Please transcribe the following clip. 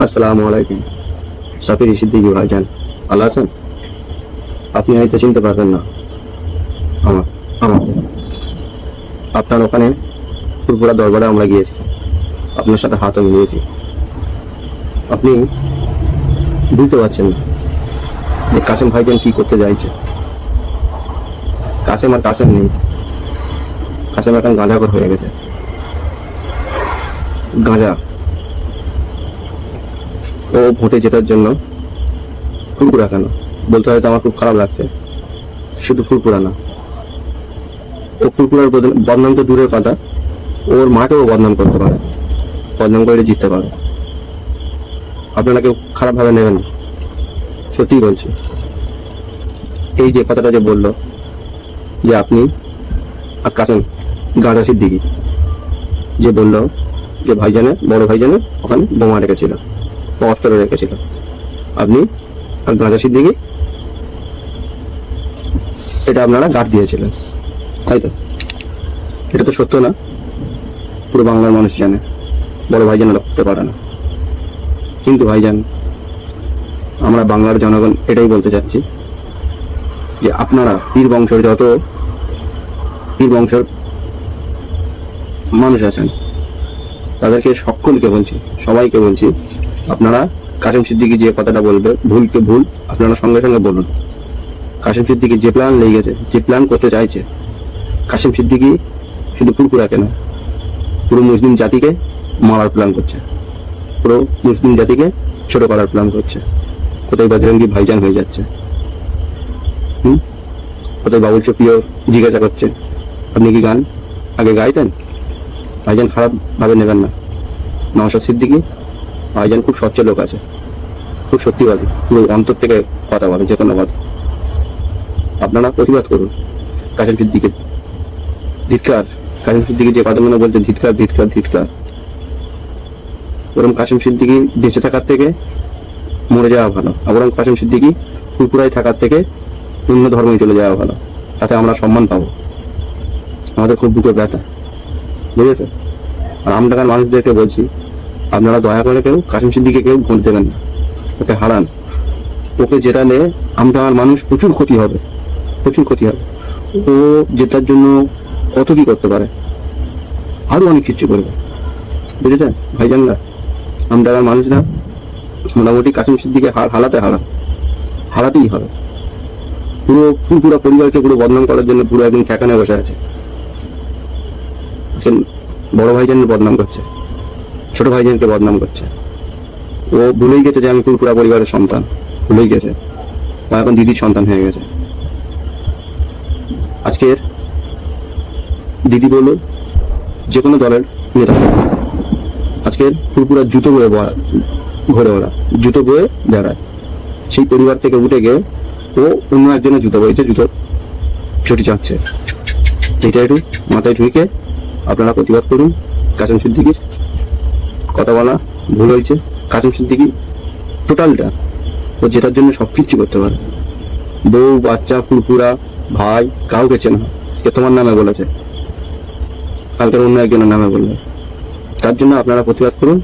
আসসালামু আলাইকুম। সাফির সিদ্দিকী ভাইজান, ভালো আছেন? আপনি হয়তো চিনতে পারবেন না আমার আমাকে। আপনার ওখানে ফুরপুরা দরবারে আমরা গিয়েছি, আপনার সাথে হাতও মিলিয়েছি। আপনি বুঝতে পারছেন না যে কাসেম ভাইজান কি করতে চাইছে। কাসেম আর কাসেম নেই, কাসেম এখন গাঁজাখোর হয়ে গেছে। গাঁজা ও ভোটে জেতার জন্য ফুরপুরা কেন বলতে হয়তো আমার খুব খারাপ লাগছে, শুধু ফুরপুরা না, ও ফুরপুরার বদনাম তো দূরের কথা, ওর মাকেও বদনাম করতে পারে, বদনাম করে জিততে পারে। আপনারা কেউ খারাপ ভাবে নেবেন না, সত্যিই বলছি। এই যে কথাটা যে বললো যে আপনি আর কাসেম গাঁজা সিদ্দিকী, যে বললো যে ভাইজানের বড় ভাইজানের ওখানে বোমা রেখেছিল, অস্ত্র রেখেছিল, আপনি আর গাঁজা সিদ্দিকী এটা আপনারা গাঁট দিয়েছিলেন, তাই তো? এটা তো সত্য না? পুরো বাংলার মানুষ জানে বড় ভাইজানেরা করতে পারে না। কিন্তু ভাইজান, আমরা বাংলার জনগণ এটাই বলতে চাচ্ছি যে আপনারা পীর বংশের যত পীর বংশের মানুষ আছেন তাদেরকে সকলকে বলছি, সবাইকে বলছি, আপনারা কাসেম সিদ্দিকী যে কথাটা বলবে ভুলকে ভুল আপনারা সঙ্গে সঙ্গে বলুন। কাসেম সিদ্দিকী যে প্ল্যান লেগেছে, যে প্ল্যান করতে চাইছে, কাসেম সিদ্দিকী শুধু ফুরফুরাকে না, পুরো মুসলিম জাতিকে মারার প্ল্যান করছে, পুরো মুসলিম জাতিকে ছোট করার প্ল্যান করছে। কোথায় বজরঙ্গি ভাইজান হয়ে যাচ্ছে, কোথায় বাবুল সুপ্রিয় জিজ্ঞাসা করছে আপনি কি গান আগে গাইতেন? ভাইজান খারাপ ভাবে নেবেন না। নওশাদ সিদ্দিকী ভাইজান খুব স্বচ্ছ লোক আছে, খুব সত্যিবাদী, পুরো অন্তর থেকে কথা বলে যে কোনো কথা। আপনারা প্রতিবাদ করুন কাসেম সিদ্দিকীর। ধিক্কার, কাসেম সিদ্দিকী যে কথাগুলো বলতে, ধিক্কার ধিক্কার ধিক্কার। বরং কাসেম সিদ্দিকী বেঁচে থাকার থেকে মরে যাওয়া ভালো, বরং কাসেম সিদ্দিকী ফুরফুরায় থাকার থেকে অন্য ধর্মে চলে যাওয়া ভালো, তাতে আমরা সম্মান পাবো। আমাদের খুব বুকে ব্যথা, বুঝেছে? আর আমডাঙ্গার মানুষদেরকে বলছি, আপনারা দয়া করে কেউ কাসেম সিদ্দিকীকে কেউ ভোট দেবেন না, ওকে হারান। ওকে জেতালে আমডাঙ্গার মানুষ প্রচুর ক্ষতি হবে, প্রচুর ক্ষতি হবে। ও জেতার জন্য কত কি করতে পারে, আরো অনেক কিছু করবে, বুঝেছেন ভাইজানরা? আমডাঙ্গার মানুষরা মোটামুটি কাসেম সিদ্দিকীকে হারাতেই হবে। পুরো ফুরফুরা পরিবারকে পুরো বদনাম করার জন্য পুরো একদিন ঠেকানে বসে আছে। আজকে বড় ভাইজানের বদনাম করছে, ছোট ভাইজানকে বদনাম করছে। ও ভুলেই গেছে যে আমি ফুরফুরা পরিবারের সন্তান, ভুলেই গেছে। ও এখন দিদির সন্তান হয়ে গেছে। আজকের দিদি বলো যে কোনো দলের নেতা, আজকের ফুরফুরার জুতো বয়ে ঘোরে, ওরা জুতো বয়ে দাঁড়ায়। সেই পরিবার থেকে উঠে গিয়ে ও অন্য একজনের জুতো বইছে, জুতো ছুটি চাচ্ছে। এটা একটু মাথায় ঢুকে আপনারা প্রতিবাদ করুন। কাসেম সিদ্দিকীর কথা বলা ভুল হয়েছে। কাসেম সিদ্দিকী টোটালটা ও জেতার জন্য সবকিছু করতে পারে। বউ বাচ্চা ফুরফুরা ভাই কাউকে চেনে না। তোমার নামে বলেছে, কালকের অন্য একজনের নামে বলবে। তার জন্য আপনারা প্রতিবাদ করুন।